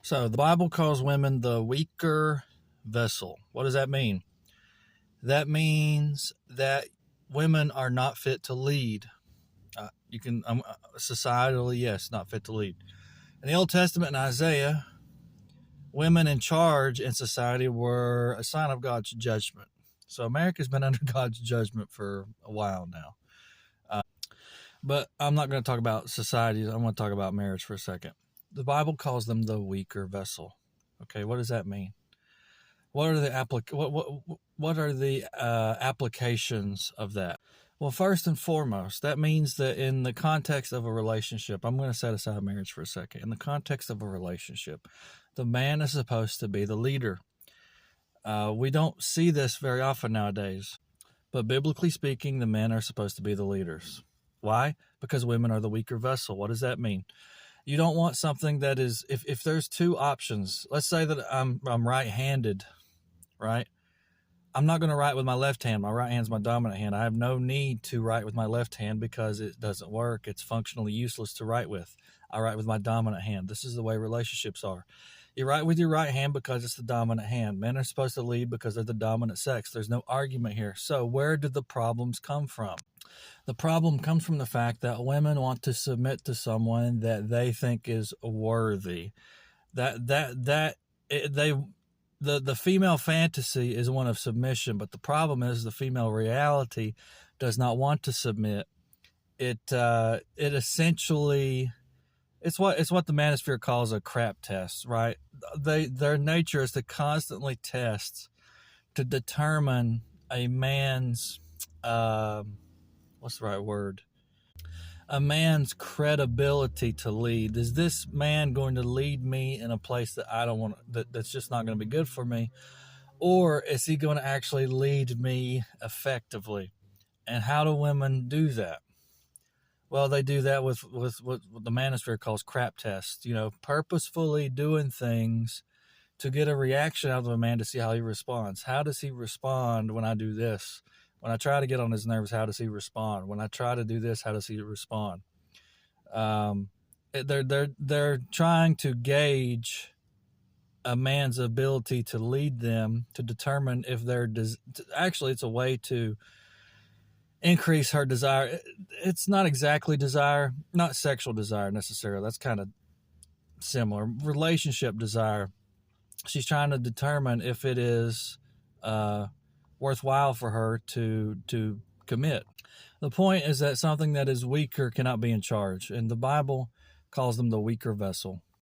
So the Bible calls women the weaker vessel. What does that mean? That means that women are not fit to lead. Societally, yes, not fit to lead. In the Old Testament in Isaiah, women in charge in society were a sign of God's judgment. So America's been under God's judgment for a while now. But I'm not going to talk about society. I'm going to talk about marriage for a second. The Bible calls them the weaker vessel. Okay, what does that mean? What are the applications of that? Well, first and foremost, that means that in the context of a relationship, I'm going to set aside marriage for a second. In the context of a relationship, the man is supposed to be the leader. We don't see this very often nowadays, but biblically speaking, the men are supposed to be the leaders. Why? Because women are the weaker vessel. What does that mean? You don't want something that is, if there's two options, let's say that I'm right-handed, right? I'm not going to write with my left hand. My right hand's my dominant hand. I have no need to write with my left hand because it doesn't work. It's functionally useless to write with. I write with my dominant hand. This is the way relationships are. You write with your right hand because it's the dominant hand. Men are supposed to lead because they're the dominant sex. There's no argument here. So where did the problems come from? The problem comes from the fact that women want to submit to someone that they think is worthy. The female fantasy is one of submission, but the problem is the female reality does not want to submit. It essentially, it's what the manosphere calls a crap test, right? Their nature is to constantly test to determine a man's what's the right word? A man's credibility to lead. Is this man going to lead me in a place that I don't want, that's just not going to be good for me? Or is he going to actually lead me effectively? And how do women do that? Well, they do that with what the manosphere calls crap tests, purposefully doing things to get a reaction out of a man to see how he responds. How does he respond when I do this? When I try to get on his nerves, how does he respond? When I try to do this, how does he respond? They're trying to gauge a man's ability to lead them to determine if actually it's a way to increase her desire. It's not exactly desire, not sexual desire necessarily. That's kind of similar. Relationship desire. She's trying to determine if it is worthwhile for her to commit. The point is that something that is weaker cannot be in charge, and the Bible calls them the weaker vessel.